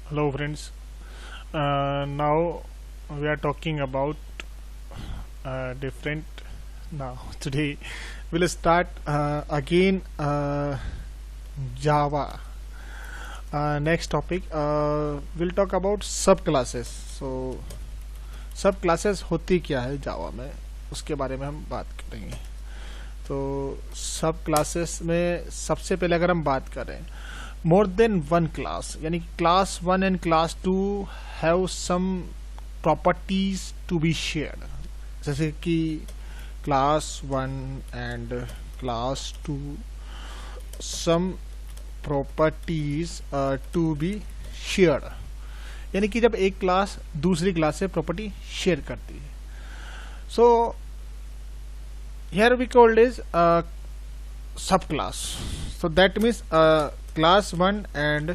Hello friends. Now we are talking about different. Now today we'll start again Java. Next topic we'll talk about subclasses. So subclasses होती क्या है जावा में, उसके बारे में हम बात करेंगे. तो सब क्लासेस में सबसे पहले अगर हम बात करें मोर देन वन क्लास, यानी class 1 and class 2 have some properties to be shared. जैसे कि class 1 and class 2 some properties to be shared, यानी कि जब एक क्लास दूसरी क्लास से प्रॉपर्टी शेयर करती है. सो here we called is subclass. So that means class 1 and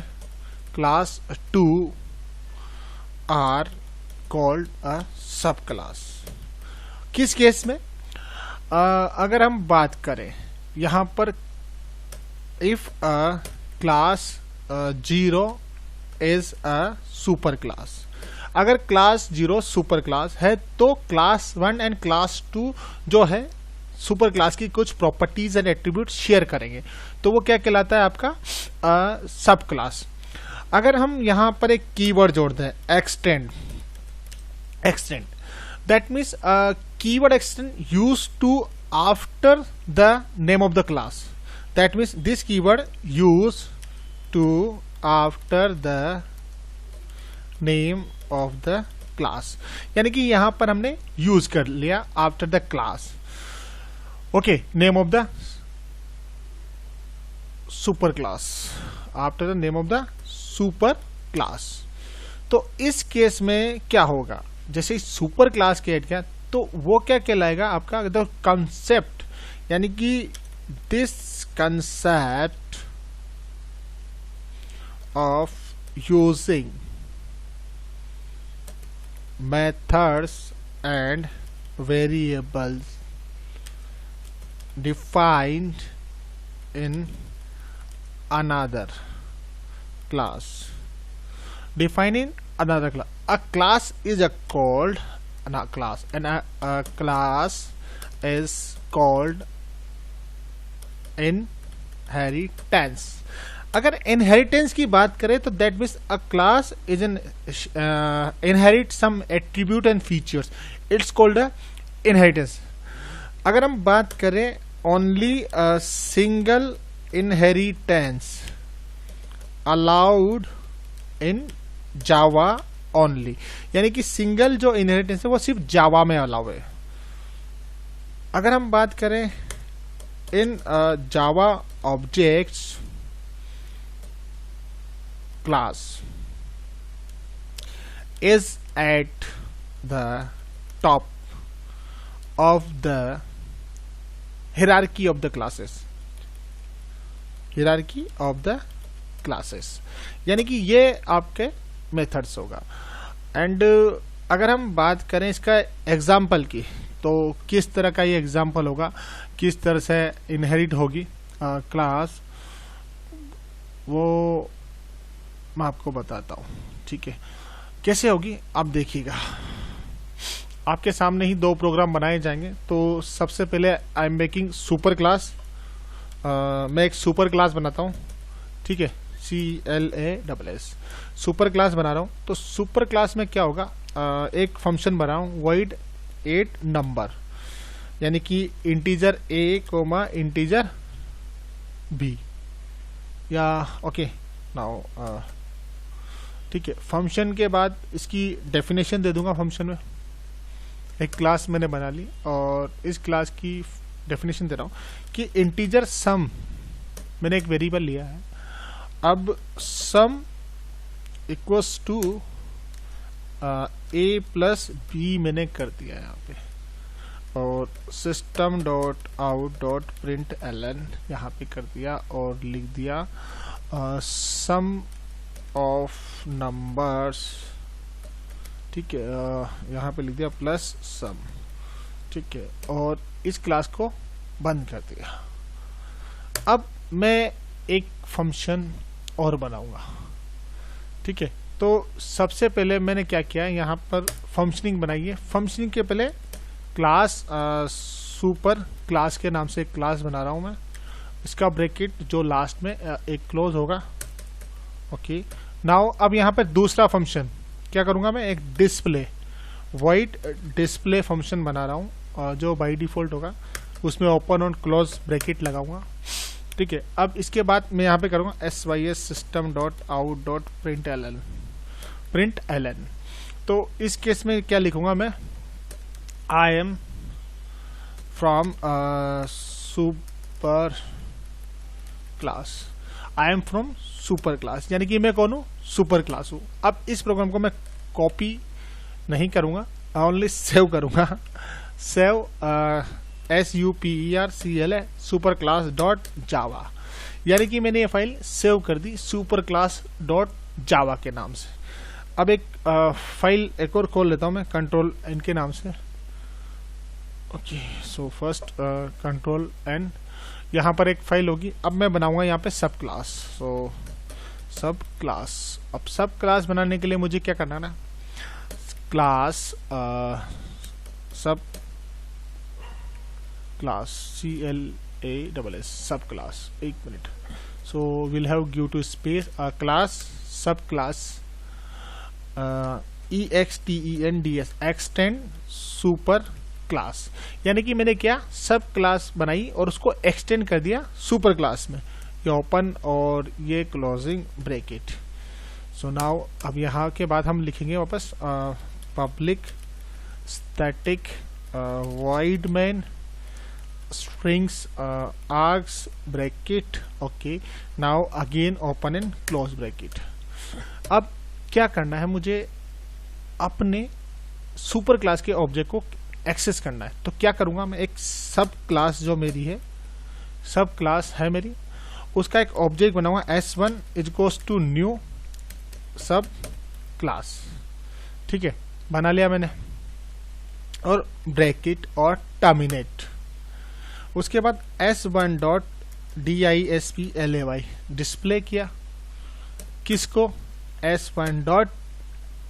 class 2 are called a subclass. किस केस में अगर हम बात करें यहाँ पर if class 0 is a super class, अगर क्लास 0 सुपर क्लास है तो क्लास 1 एंड क्लास 2 जो है सुपर क्लास की कुछ प्रॉपर्टीज एंड एट्रीब्यूट शेयर करेंगे, तो वो क्या कहलाता है आपका सब क्लास. अगर हम यहां पर एक कीवर्ड जोड़ दें extend, that means keyword extend use to after the name of the class. That means this keyword use to after the name of the class, यानी कि यहां पर हमने यूज कर लिया after the class. Okay, name of the super class, after the name of the super class. तो इस case में क्या होगा, जैसे सुपर क्लास के ऐड किया तो वो क्या कहलाएगा आपका द कंसेप्ट, यानी कि this concept of using methods and variables defined in another class. Defining another class. A class is called a class, and a class is called inheritance. अगर इनहेरिटेंस की बात करें तो that means a class is an inherit some attribute and features, it's called a inheritance. अगर हम बात करें only a single inheritance allowed in Java only, यानी कि सिंगल जो इनहेरिटेंस है वो सिर्फ जावा में अलाउ है. अगर हम बात करें इन जावा objects class is at the top of the hierarchy of the classes. hierarchy of the classes, यानी कि ये आपके मेथड्स होगा. एंड अगर हम बात करें इसका एग्जाम्पल की, तो किस तरह का ये एग्जाम्पल होगा, किस तरह से इनहेरिट होगी क्लास, वो मैं आपको बताता हूं. ठीक है, कैसे होगी आप देखिएगा. आपके सामने ही दो प्रोग्राम बनाए जाएंगे. तो सबसे पहले I am making super class. मैं एक सुपर क्लास बनाता हूं. ठीक है, CLASS सुपर क्लास बना रहा हूं. तो सुपर क्लास में क्या होगा, एक फंक्शन बना रहा हूं void 8 नंबर, यानी कि इंटीजर a इंटीजर b, या ओके नाउ ठीक है. फंक्शन के बाद इसकी डेफिनेशन दे दूंगा. फंक्शन में एक क्लास मैंने बना ली और इस क्लास की डेफिनेशन दे रहा हूं कि इंटीजर सम, मैंने एक वेरिएबल लिया है. अब sum equals to a plus b मैंने कर दिया है यहाँ पे, और system dot out dot print ln यहाँ पे कर दिया और लिख दिया सम ऑफ नंबर्स. ठीक है, यहाँ पे लिख दिया प्लस सम. ठीक है, और इस क्लास को बंद कर दिया. अब मैं एक फंक्शन और बनाऊंगा. ठीक है, तो सबसे पहले मैंने क्या किया है, यहाँ पर फंक्शनिंग बनाई है। फंक्शनिंग के पहले क्लास सुपर क्लास के नाम से एक क्लास बना रहा हूँ मैं। इसका ब्रैकेट जो लास्ट में एक क्लोज होगा। ओके, नाउ अब यहाँ पर दूसरा फंक्शन क्या करूँगा मैं, एक डिस्प्ले वॉइड डिस्प्ले फंक्शन बना रहा हूँ जो बाय डिफॉल्ट होगा, उसमें ओपन और क्लोज ब्रैकेट लगाऊंगा। ठीक है, अब इसके बाद मैं यहाँ पे करूँगा sys system dot out dot print ln। तो इस केस में क्या लिखूंगा मैं, आई am from super class, I am from super class, यानी कि मैं कौन हूँ, सुपर क्लास हूँ। अब इस प्रोग्राम को मैं कॉपी नहीं करूँगा, ओनली सेव करूँगा। Save SUPERCLA super class dot जावा, यानी कि मैंने ये फाइल सेव कर दी सुपर क्लास डॉट जावा के नाम से। अब एक फाइल एक और खोल लेता हूँ मैं कंट्रोल एन के नाम से। Okay, so first control N, यहाँ पर एक फाइल होगी। अब मैं बनाऊंगा यहाँ पे सब क्लास। सो सब क्लास, अब सब क्लास बनाने के लिए मुझे क्या करना है ना, class sub class CLASS sub class, एक minute. So will have give to space class sub class EXTENDS extend super class, यानी कि मैंने क्या सब क्लास बनाई और उसको एक्सटेंड कर दिया सुपर क्लास में, ये ओपन और ये क्लोजिंग ब्रैकेट। सो नाउ अब यहाँ के बाद हम लिखेंगे वापस public static void main strings args bracket। Okay, now again open and close bracket. अब क्या करना है, मुझे अपने सुपर क्लास के ऑब्जेक्ट को एक्सेस करना है। तो क्या करूंगा मैं, एक सब क्लास जो मेरी है, सब क्लास है मेरी, उसका एक ऑब्जेक्ट बनाऊंगा S1 is goes to new sub class. ठीक है, बना लिया मैंने, और ब्रैकेट और टर्मिनेट। उसके बाद S1 डॉट DISPLAY डिस्प्ले किया, किसको, S1 डॉट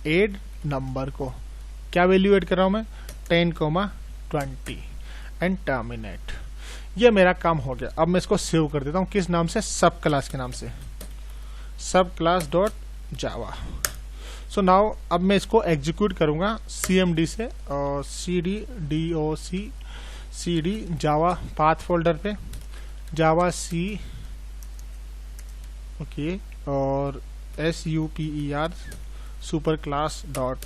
एड नंबर को। क्या वैल्यू ऐड कर रहा हूं मैं, 10,20 एंड टर्मिनेट। ये मेरा काम हो गया। अब मैं इसको सेव कर देता हूं, किस नाम से, सब क्लास के नाम से, सब क्लास डॉट जावा। सो नाउ अब मैं इसको एग्जीक्यूट करूंगा CMD से और CD जावा पाथ फोल्डर पे जावा C, ओके, और SUPER सुपर क्लास डॉट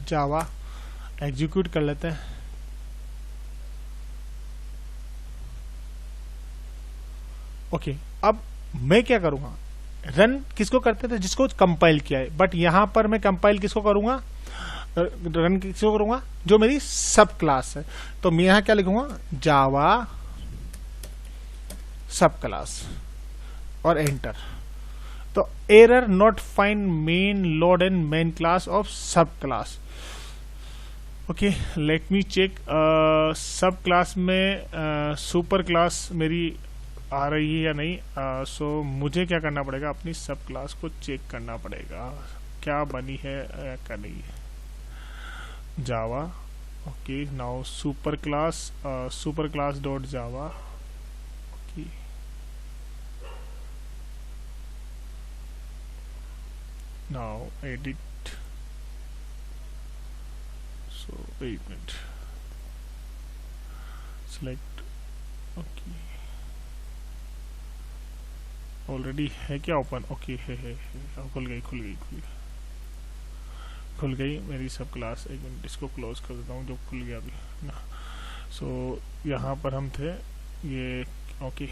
जावा एग्जीक्यूट कर लेते हैं। ओके, अब मैं क्या करूंगा, रन किसको करते थे, जिसको कंपाइल किया है, बट यहां पर मैं कंपाइल किसको करूंगा, रन किसको करूंगा, जो मेरी सब क्लास है। तो मैं यहां क्या लिखूंगा, जावा सब क्लास और एंटर। तो error not find main load and main class of sub class. Okay, let me check sub class में सुपर क्लास मेरी आ रही है या नहीं। सो मुझे क्या करना पड़ेगा, अपनी सब क्लास को चेक करना पड़ेगा क्या बनी है क्या नहीं है। Java, okay, now super class dot Java. Okay, now edit. So wait minute, select, okay, already है क्या ओपन, ओके है, खुल गई मेरी सब क्लास। एक मिनट, इसको क्लोज कर देता हूँ जो खुल गया अभी ना। सो यहाँ पर हम थे ये, ओके।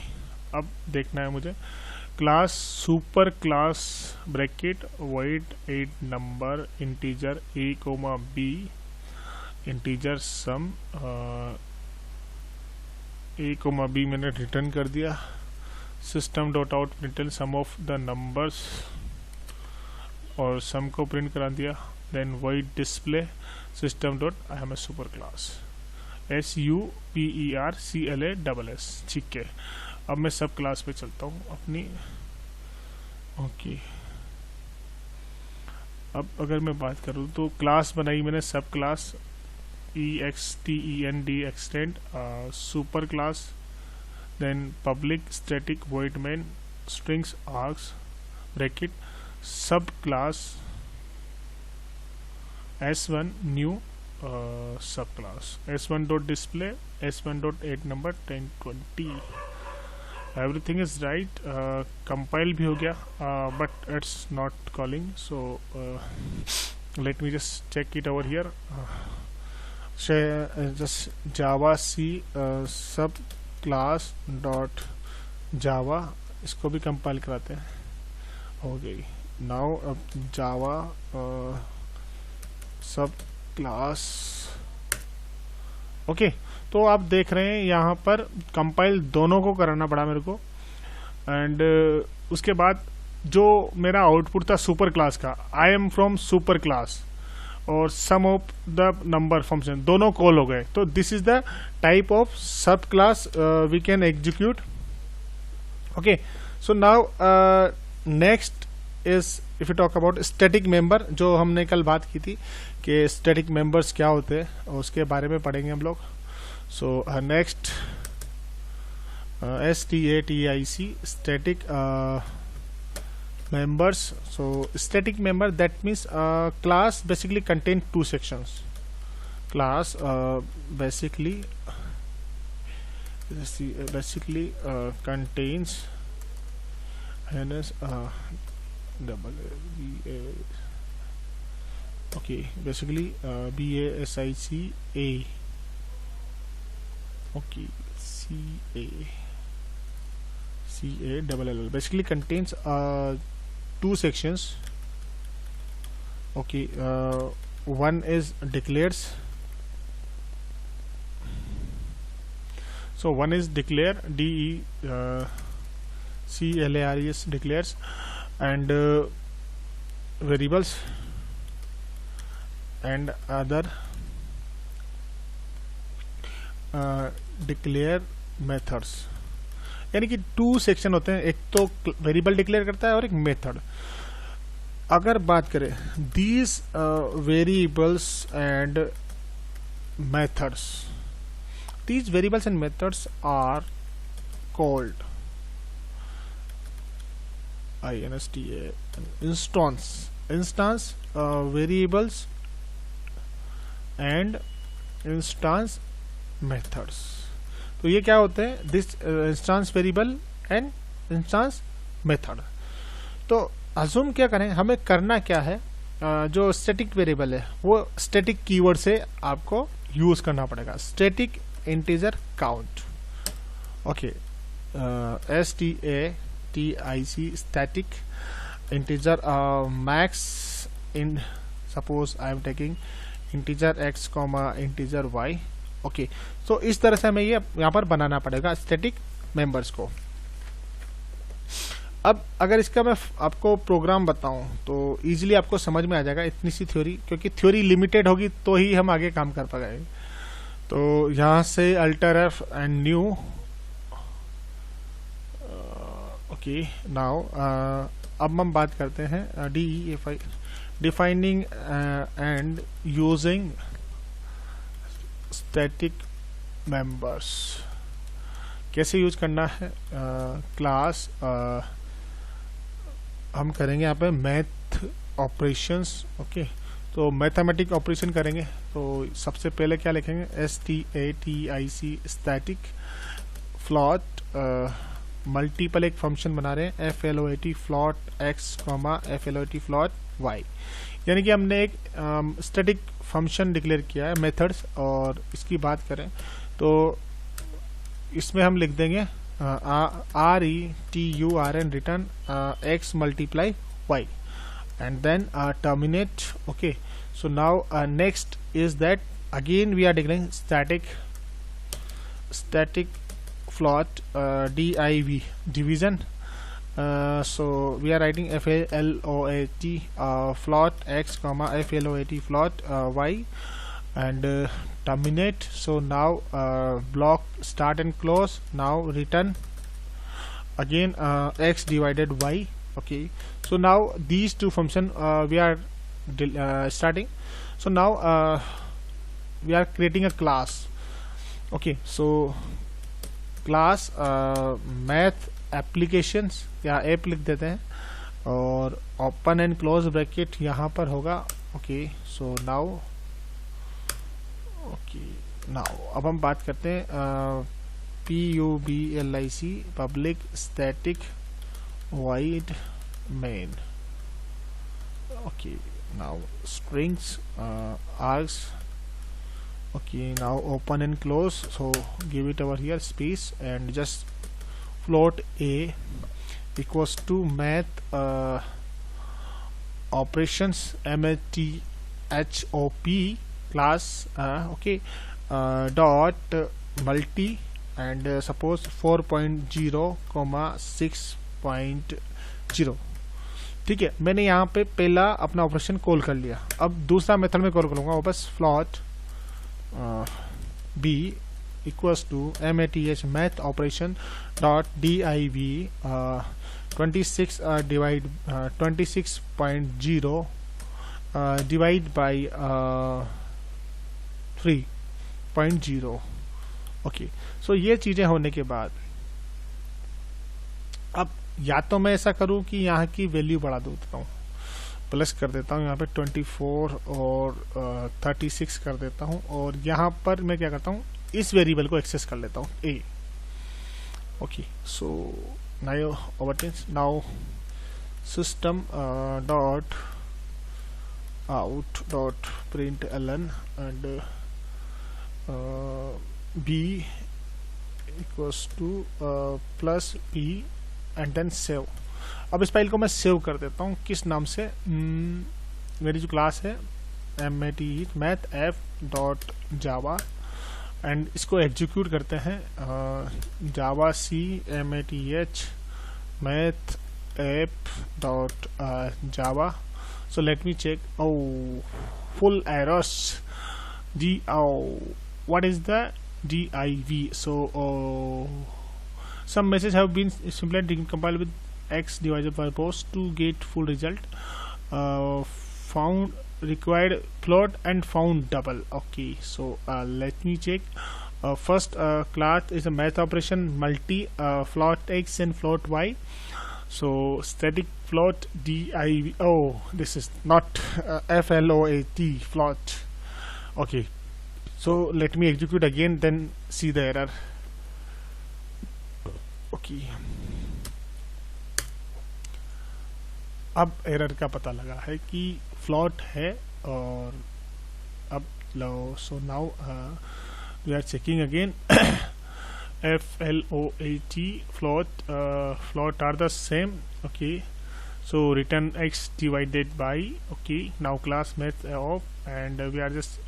अब देखना है मुझे class super class bracket void 8 number integer A, B integer sum A, B मैंने रिटर्न कर दिया। System dot out println sum of the numbers और सम को प्रिंट करा दिया। Then void display system dot I am a super class SUPERCLASS। ठीक है, अब मैं सब क्लास पे चलता हूँ अपनी। ओके, अब अगर मैं बात करूँ तो क्लास बनाई मैंने सब class EXTEND extend, super class, then public static void main strings args bracket sub class s1 new subclass s1 dot display s1 dot add number 10 20 everything is right. Compile bhi ho gaya, but it's not calling, so let me just check it over here. Just java c sub class dot java, इसको भी compile कराते हैं. हो गई. Now अब जावा सब class. Okay, तो आप देख रहे हैं यहाँ पर कंपाइल दोनों को कराना पड़ा मेरे को. एंड उसके बाद जो मेरा आउटपुट था सुपर क्लास का, I am from super class और sum of the number function, दोनों कॉल हो गए. तो this is the type of sub class we can execute. Okay, so now next is if you talk about static member, जो हमने कल बात की थी कि स्टैटिक मेंबर्स क्या होते हैं, उसके बारे में पढ़ेंगे हम लोग. So next STATIC static members. So static member, that means class basically contain two sections. Class basically contains double okay, basically BASICA, okay, CALL basically contains two sections. Okay, one is declares. So one is declare, DECLARES declares, and variables and other declare methods. यानी कि to section होते हैं, एक तो variable declare करता है और एक मेथड. अगर बात करें these variables and methods, these variables and methods are called instance variables and instance methods. तो ये क्या होते हैं, this instance variable and instance method. तो अज्यूम क्या करें, हमें करना क्या है, जो स्टैटिक वेरिएबल है वो स्टैटिक कीवर्ड से आपको यूज करना पड़ेगा. Static integer count. Okay, STATIC static integer max in, suppose I am taking integer x comma integer y. Okay, तो इस तरह से हमें ये यहाँ पर बनाना पड़ेगा स्टैटिक मेंबर्स को. अब अगर इसका मैं आपको प्रोग्राम बताऊं तो इजीली आपको समझ में आ जाएगा, इतनी सी थ्योरी, क्योंकि थ्योरी लिमिटेड होगी तो ही हम आगे काम कर पाएंगे. तो यहाँ से alter F and new. Okay, now अब हम बात करते हैं DEFI, defining and using static members. कैसे यूज करना है, क्लास हम करेंगे यहाँ पे मैथ ऑपरेशंस. ओके, तो मैथमेटिक ऑपरेशन करेंगे. तो सबसे पहले क्या लिखेंगे, STATIC स्टैटिक फ्लॉट मल्टीपल, एक फंक्शन बना रहे हैं FLOAT float x comma FLOAT float y. यानी कि हमने एक स्टैटिक फंक्शन डिक्लेयर किया है मेथड्स. और इसकी बात करें तो इसमें हम लिख देंगे RETURN return x multiply y and then terminate. Okay, so now next is that again we are declaring static float div division. So we are writing FLOAT float x comma FLOAT float y and terminate. So now block start and close. Now return again x divided y. Okay, so now these two functions we are starting. So now we are creating a class. Okay, so class math applications या app लिख देते हैं और open and close bracket यहाँ पर होगा. Okay, so now अब हम बात करते हैं PUBLIC public static void main. Okay, now strings args. Okay, now open and close, so give it over here space and just float a equals to math operations MATHOP class okay dot multi and suppose 4.0 6.0. ठीक है, मैंने यहाँ पे पहला अपना operation call कर लिया. अब दूसरा मेथड में कॉल करूँगा वापस float b equals to math math operation dot div 26 divide 26.0 divide by 3.0. Okay, सो ये चीजें होने के बाद अब या तो मैं ऐसा करूं कि यहाँ की वैल्यू बढ़ा देता हूँ, प्लस कर देता हूँ यहाँ पे 24 और 36 कर देता हूँ, और यहाँ पर मैं क्या करता हूँ इस वेरिएबल को एक्सेस कर लेता हूँ a. ओके, सो नाउ ओवरटेन्स now system dot out dot print ln and b equals to plus p and then save. अब इस फाइल को मैं सेव कर देता हूँ. किस नाम से? मेरी जो क्लास है math f dot Java and इसको एग्जीक्यूट करते हैं जावा सी math app dot java. So let me check. Oh, full errors. What is the div? So some messages have been simply compiled with x divided by post to get full result. Found required float and found double. Okay, so let me check. First class is a math operation multi float x and float y. So static float div. Oh, this is not float float. Okay, so let me execute again, then see the error. Okay, अब error का पता लगा है कि float है और अब लो. So now we are checking again float float are the same. Okay, so return x divided by. Okay, now class math of and we are just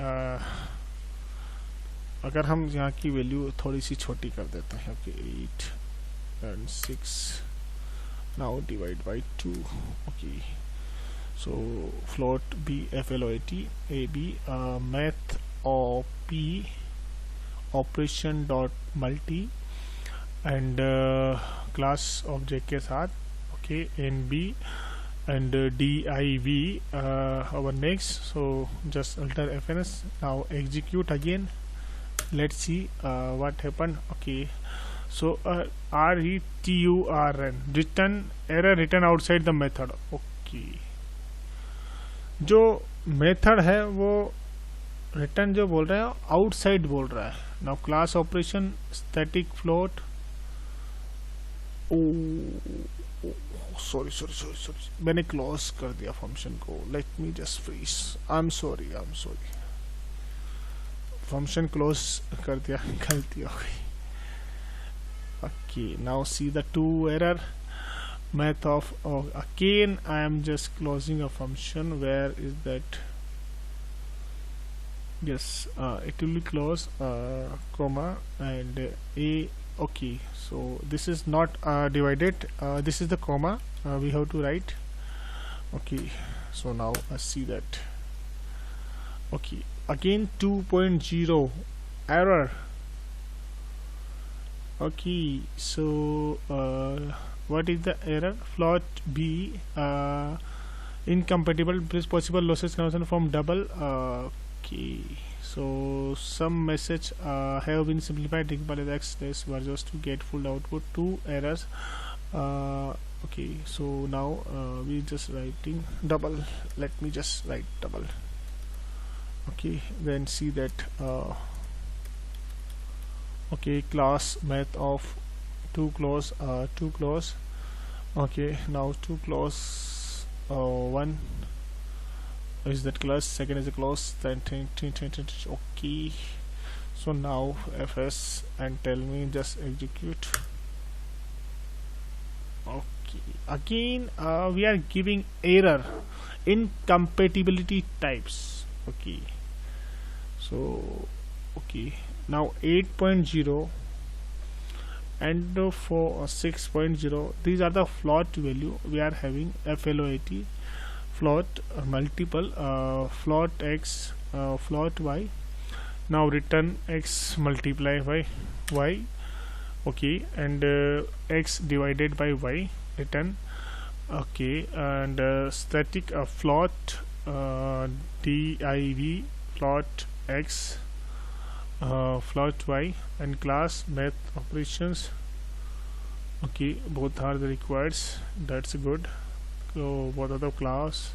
अगर हम यहाँ की वैल्यू थोड़ी सी छोटी कर देते हैं. Okay, 8 and 6 now divide by 2. Okay, so float b float ab math of p operation dot multi and class object के साथ. Okay, nb and div our next. So just alter fns. Now execute again. Let's see what happened. Okay, so return return error written outside the method. Okay, जो method है वो return जो बोल रहा है outside बोल रहा है. Now class operation static float. Sorry मैंने क्लोज कर दिया फंक्शन को. Let me just freeze. I am sorry function close कर दिया, गलती हो गई. Okay, now see the two error. Math of again I am just closing a function. Where is that? Yes, it will be close comma and a. Okay, so this is not divided. This is the comma we have to write. Okay, so now see that. Okay, again 2.0 error. Okay, so what is the error? Float b incompatible with possible losses conversion from double. Okay, so some message have been simplified by the X dash versions to get full output, 2 errors. Okay, so now we just writing double. Let me just write double. Okay, then see that okay, class math of two clause. Okay, now two clause, one is that class, second is a clause, then okay. So now fs and tell me, just execute. Okay, again we are giving error, incompatibility types. Okay, so okay, now 8.0 and for 6.0, these are the float value we are having. float, float, multiple, float x, float y. Now return x multiply by y. Okay, and x divided by y, return. Okay, and static float div float x, float y, and class math operations. Okay, both are the required. That's good. So what are the class?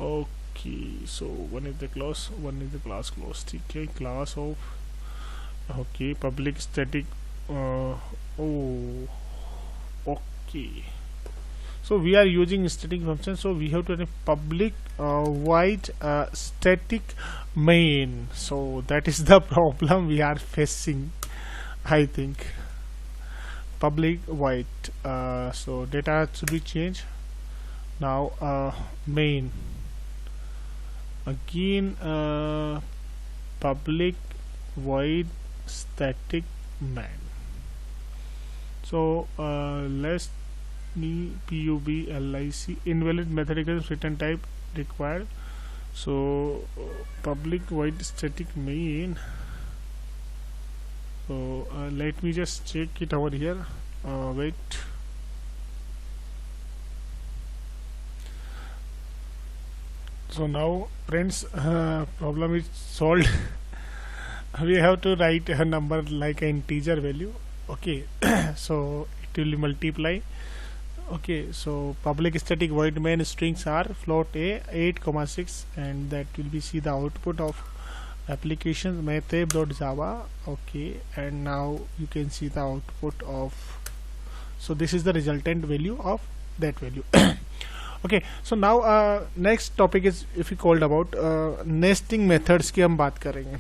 Okay, so one is the class, one is the class close. Okay, class of okay, public static. Oh, okay. So we are using static function, so we have to have public void static main. So that is the problem we are facing, I think. Public void. So data should be changed. Now main. Again public void static main. So let's public invalid method equals return type required. So public void static main. So let me just check it over here. Wait. So now friends, problem is solved. We have to write a number like an integer value. Okay, so it will multiply. Okay, so public static void main strings are float a 8,6, and that will be see the output of applications math.java. Okay, and now you can see the output of, so this is the resultant value of that value. Okay, so now next topic is if we called about nesting methods की हम बात करेंगे.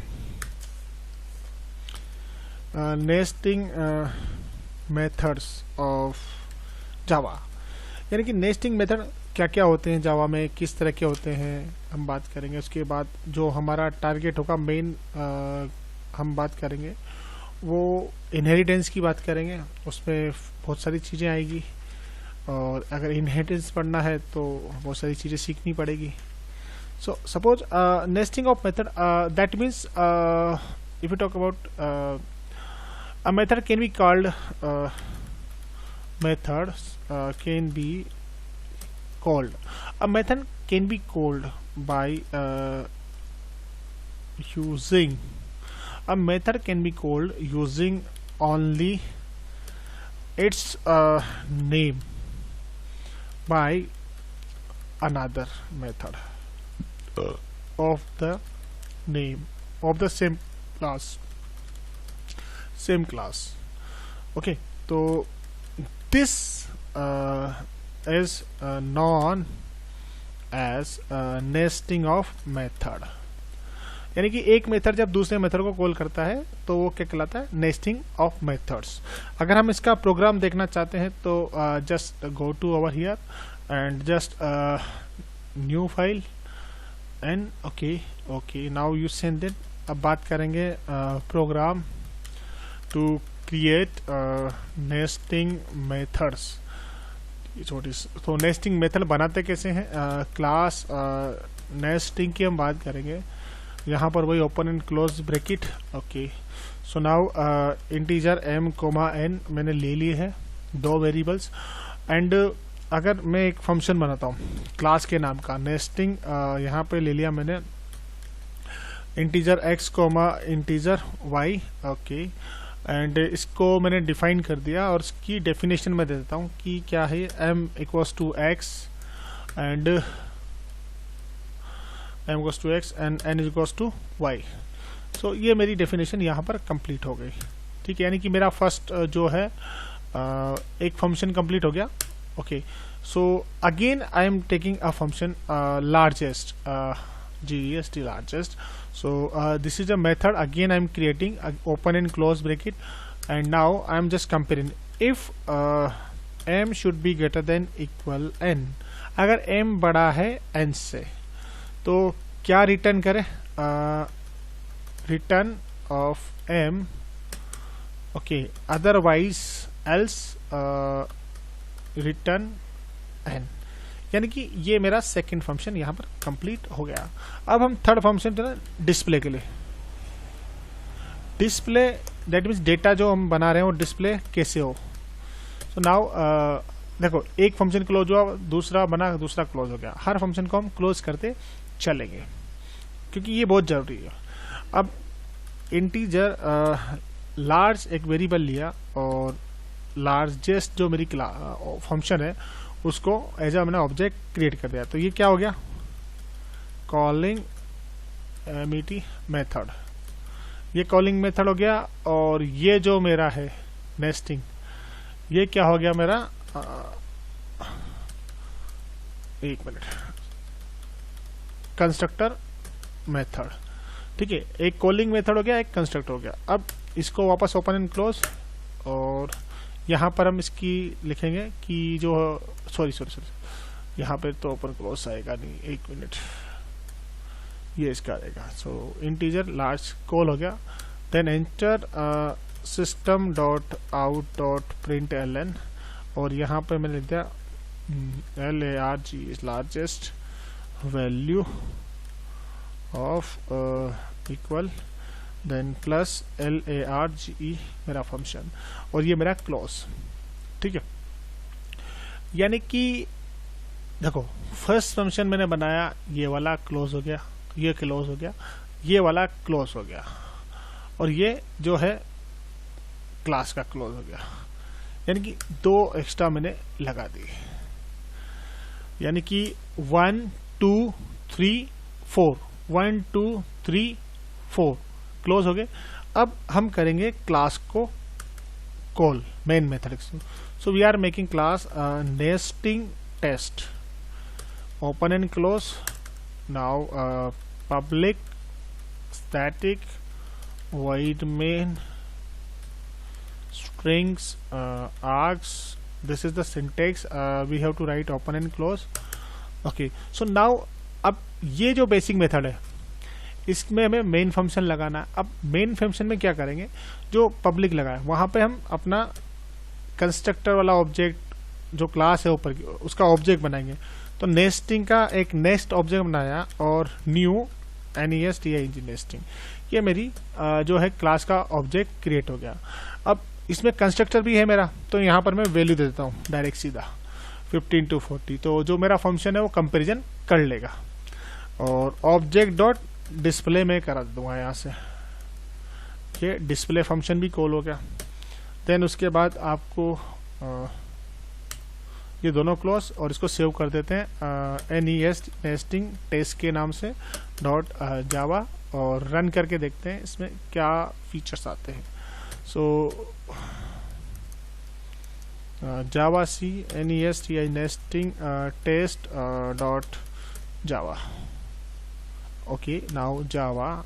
Nesting methods of Java, यानी कि nesting method क्या क्या होते हैं जावा में, किस तरह के होते हैं हम बात करेंगे. उसके बाद जो हमारा टारगेट होगा मेन हम बात करेंगे, वो इनहेरिटेंस की बात करेंगे. उसमें बहुत सारी चीज़ें आएगी, और अगर इनहेरिटेंस पढ़ना है तो बहुत सारी चीज़ें सीखनी पड़ेगी. So suppose nesting of method, that means if you talk about a method can be called a method can be called by using only its name by another method of the name of the same class. Okay, so this is known as nesting of method. यानी कि एक method जब दूसरे method को call करता है तो वो क्या कहलाता है, नेस्टिंग ऑफ मेथड्स. अगर हम इसका प्रोग्राम देखना चाहते हैं तो just go to over here and just new file and okay now you send it. अब बात करेंगे program to create nesting methods. तो nesting method बनाते कैसे हैं, क्लास nesting की हम बात करेंगे. यहाँ पर वही open and close bracket. Okay, so now integer m, n मैंने ले लिए हैं, दो वेरिएबल्स, एंड अगर मैं एक फंक्शन बनाता हूँ क्लास के नाम का, नेस्टिंग यहाँ पे ले लिया मैंने integer x comma integer y, okay, and इसको मैंने डिफाइन कर दिया और इसकी डेफिनेशन में दे देता हूँ कि क्या है, m equals to x and m equals to x and n equals to y। So ये मेरी डेफिनेशन यहाँ पर कंप्लीट हो गई, ठीक है, यानी कि मेरा फर्स्ट जो है एक फंक्शन कंप्लीट हो गया। Okay, so again I am taking a function largest, GEST largest. So this is a method, again I am creating open and close bracket, and now I am just comparing if m should be greater than equal n। अगर m बड़ा है n से तो क्या return करें, return of m, okay, otherwise else return n, यानी कि ये मेरा सेकंड फंक्शन यहाँ पर कंप्लीट हो गया। अब हम थर्ड फंक्शन जो है डिस्प्ले के लिए, डिस्प्ले दैट मीन्स डेटा जो हम बना रहे हैं वो डिस्प्ले कैसे हो। सो नाउ देखो, एक फंक्शन क्लोज हुआ, दूसरा बना, दूसरा क्लोज हो गया, हर फंक्शन को हम क्लोज करते चलेंगे क्योंकि ये बहुत जरूरी है। अब इंटीजर लार्ज एक वेरिएबल लिया और लार्जेस्ट जो मेरी फंक्शन है उसको एज अ मैंने ऑब्जेक्ट क्रिएट कर दिया, तो ये क्या हो गया, कॉलिंग MET मेथड, ये कॉलिंग मेथड हो गया। और ये जो मेरा है नेस्टिंग, ये क्या हो गया मेरा, एक मिनट, कंस्ट्रक्टर मेथड, ठीक है, एक कॉलिंग मेथड हो गया, एक कंस्ट्रक्टर हो गया। अब इसको वापस ओपन एंड क्लोज, और यहाँ पर हम इसकी लिखेंगे कि जो सॉरी यहाँ पे तो ओपन क्लोज आएगा नहीं, एक मिनट, ये इसका आएगा। सो इंटीजर लार्ज कॉल हो गया, then enter system dot out dot print ln, और यहाँ पे मैंने लिख दिया LARG is largest value of equal, then plus LARGE मेरा फंक्शन, और ये मेरा क्लोज, ठीक है। यानी कि देखो, फर्स्ट फंक्शन मैंने बनाया, ये वाला क्लोज हो गया, ये क्लोज हो गया, ये वाला क्लोज हो गया, और ये जो है क्लास का क्लोज हो गया, यानी कि दो एक्स्ट्रा मैंने लगा दी, यानी कि 1 2 3 4 1 2 3 4 क्लोज हो गए। अब हम करेंगे क्लास को call main method. So we are making class nesting test, open and close, now public static void main strings args, this is the syntax, we have to write open and close, okay। so now अब ये जो basic method है इसमें हमें main function लगाना है। अब main function में क्या करेंगे, जो पब्लिक लगा है वहां पे हम अपना कंस्ट्रक्टर वाला ऑब्जेक्ट जो क्लास है ऊपर की, उसका ऑब्जेक्ट बनाएंगे। तो नेस्टिंग का एक नेस्ट ऑब्जेक्ट बनाया और न्यू NESTING नेस्टिंग, ये मेरी जो है क्लास का ऑब्जेक्ट क्रिएट हो गया। अब इसमें कंस्ट्रक्टर भी है मेरा, तो यहाँ पर मैं वैल्यू दे देता हूँ डायरेक्ट सीधा 15 to 40, तो जो मेरा फंक्शन है वो कंपेरिजन कर लेगा। और ऑब्जेक्ट डॉट डिस्प्ले में करा दूंगा यहाँ से, ये डिस्प्ले फंक्शन भी कॉल हो गया। देन उसके बाद आपको ये दोनों क्लोज, और इसको सेव कर देते हैं नेस्टिंग टेस्ट के नाम से डॉट जावा, और रन करके देखते हैं इसमें क्या फीचर्स आते हैं। So Java C NESTI nesting test dot Java, okay, now Java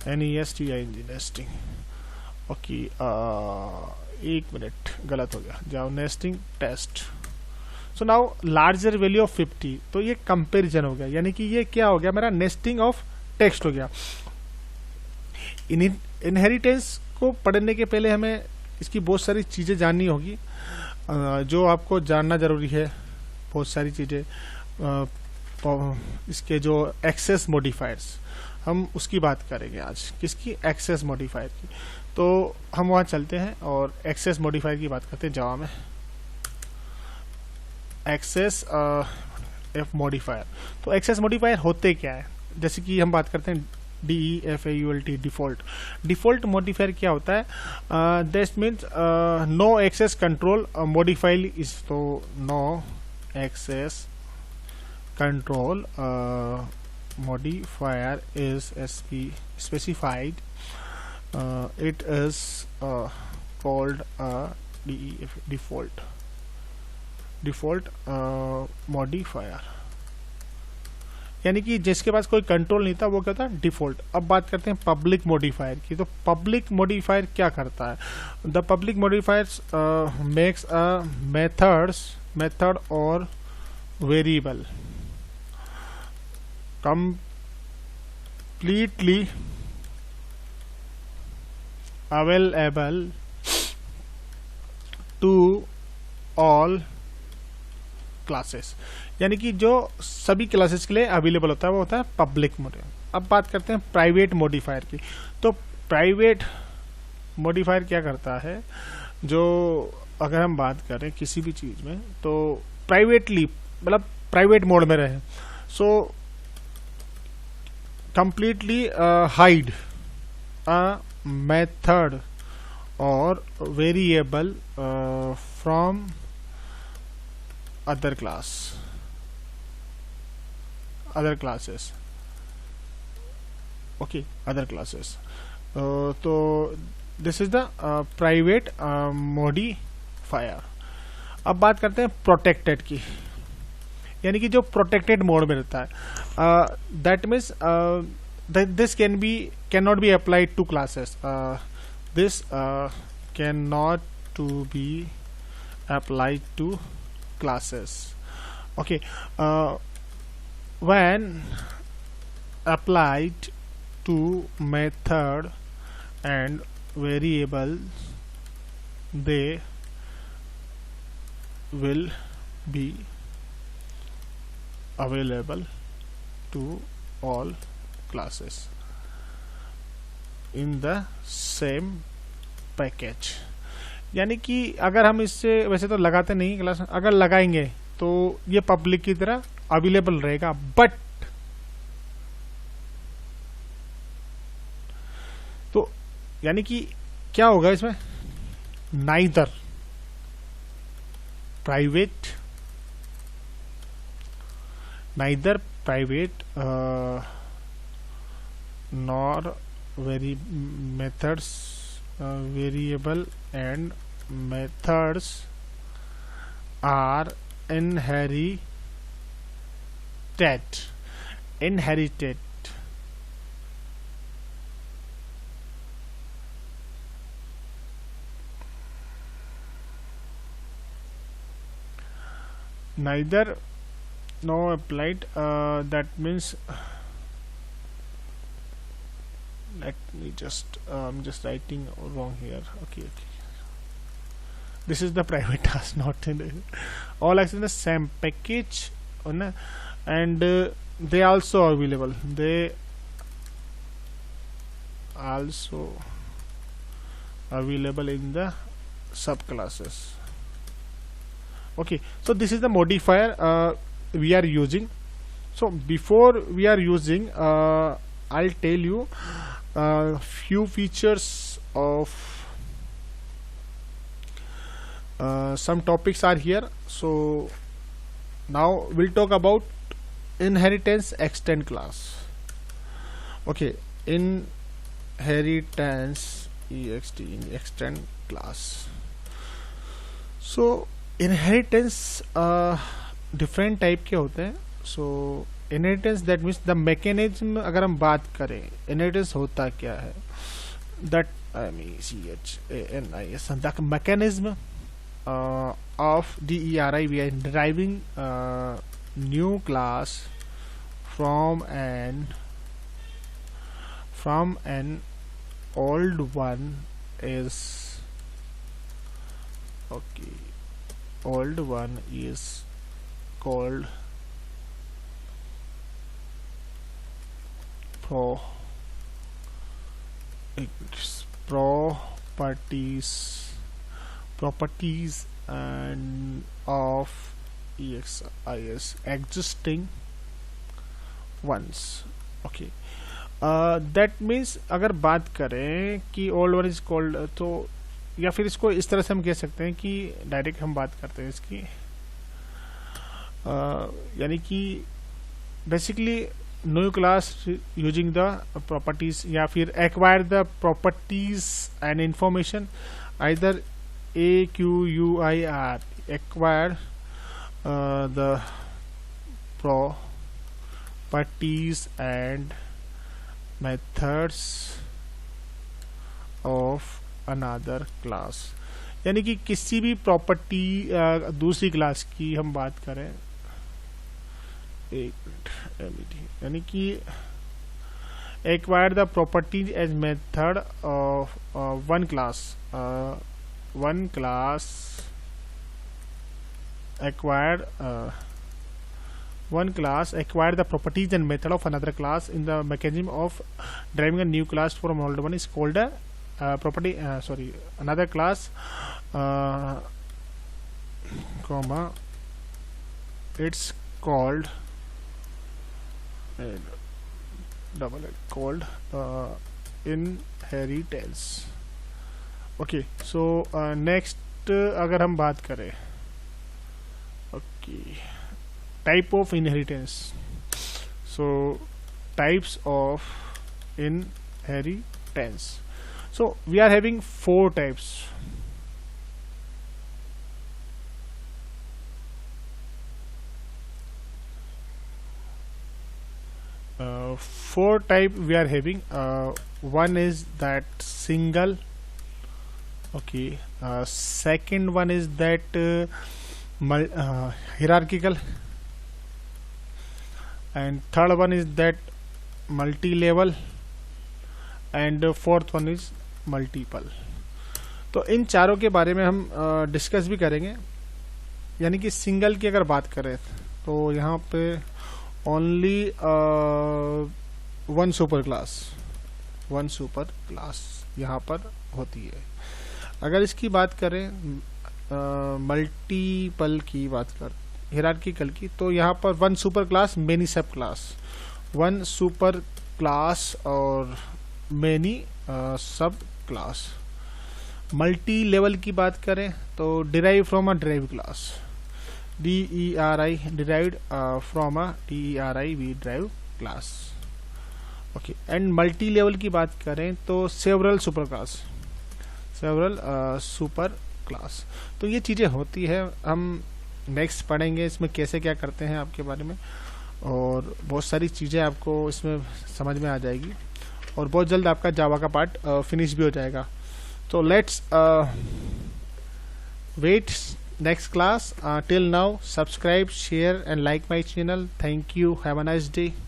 NESTING nesting, okay, एक मिनट गलत हो गया, जाओ nesting test. So now larger value of 50, तो ये कंपैरिजन हो गया, यानी कि ये क्या हो गया, मेरा नेस्टिंग ऑफ टेक्स्ट हो गया। इनहेरिटेंस को पढ़ने के पहले हमें इसकी बहुत सारी चीजें जाननी होगी, जो आपको जानना जरूरी है, बहुत सारी चीजें। इसके जो एक्सेस मॉडिफायर्स, हम उसकी बात करेंगे आज, किसकी, एक्सेस मॉडिफायर की। तो हम वहाँ चलते हैं और एक्सेस मॉडिफायर की बात करते हैं जावा में। Access F modifier. तो एक्सेस मॉडिफायर होते क्या है, जैसे कि हम बात करते हैं DEFAULT डिफॉल्ट। डिफॉल्ट मॉडिफायर क्या होता है, this means no access control modified is, तो no access control modifier is specified, it is called default modifier, यानी कि जिसके पास कोई कंट्रोल नहीं था वो क्या होता है, डिफॉल्ट। अब बात करते हैं पब्लिक मॉडिफायर की। तो पब्लिक मॉडिफायर क्या करता है, the public modifiers makes a method और variable completely available to all classes, यानी कि जो सभी क्लासेस के लिए अवेलेबल होता है वो होता है पब्लिक मॉडिफायर। अब बात करते हैं प्राइवेट मॉडिफायर की। तो प्राइवेट मॉडिफायर क्या करता है, जो अगर हम बात करें किसी भी चीज में तो प्राइवेटली मतलब प्राइवेट मोड में रहे, सो completely hide a method or variable from other classes, okay, other classes. So this is the private modifier. अब बात करते हैं प्रोटेक्टेड की, यानी कि जो प्रोटेक्टेड मोड में रहता है, that means this can not be applied to classes, this can not to be applied to classes, okay, when applied to method and variable they will be available to all classes in the same package। यानी कि अगर हम इससे, वैसे तो लगाते नहीं class, अगर लगाएंगे तो ये पब्लिक की तरह अवेलेबल रहेगा, बट तो यानी कि क्या होगा इसमें, neither private nor methods variable and methods are inherited neither no applied, that means let me just I'm just writing wrong here, okay, this is the private task, not in all access in the same package, and they also available in the subclasses. Okay, so this is the modifier we are using. So before we are using, I'll tell you few features of some topics are here. So now we'll talk about inheritance extend class. Okay, inheritance extend class. So inheritance different type के होते हैं। So inheritance that means the mechanism, अगर हम बात करें inheritance होता क्या है, that CHANIS the mechanism of DERI, we are driving new class from an old one is, okay, old one is called properties and of EXIS existing ones. Okay, that means अगर बात करें कि old one is called, तो या फिर इसको इस तरह से हम कह सकते हैं कि डायरेक्ट हम बात करते हैं इसकी, यानी कि basically new class using the properties, या फिर acquire the properties and information, either AQUIR, acquire the properties and methods of another class. यानी कि किसी भी प्रॉपर्टी दूसरी क्लास की हम बात करें, यानी कि acquire the properties as method of one class acquire the properties and method of another class in the mechanism of deriving a new class from old one is called a another class, it's called inheritance. Okay, so next अगर हम बात करें, okay, type of inheritance. So types of inheritance. So we are having 4 types. Four type we are having. One is that single. Okay. Second one is that hierarchical. And third one is that multi-level, and fourth one is multiple. तो इन चारों के बारे में हम discuss भी करेंगे. यानी कि सिंगल की अगर बात करें तो यहाँ पे ओनली वन सुपर क्लास यहाँ पर होती है. अगर इसकी बात करें मल्टीपल की बात कर, हिरार्किकल की, तो यहाँ पर वन सुपर क्लास मेनी सब क्लास, वन सुपर क्लास और मेनी सब क्लास. मल्टी लेवल की बात करें तो derive from a derive class, DERI derived from a DERIV derive class. Okay, and multi level की बात करें तो सेवरल सुपर क्लास. तो ये चीज़ें होती है, हम नेक्स्ट पढ़ेंगे इसमें कैसे क्या करते हैं आपके बारे में, और बहुत सारी चीज़ें आपको इसमें समझ में आ जाएगी, और बहुत जल्द आपका जावा का पार्ट फिनिश भी हो जाएगा. तो let's wait next class. Till now subscribe, share and like my channel. Thank you. Have a nice day.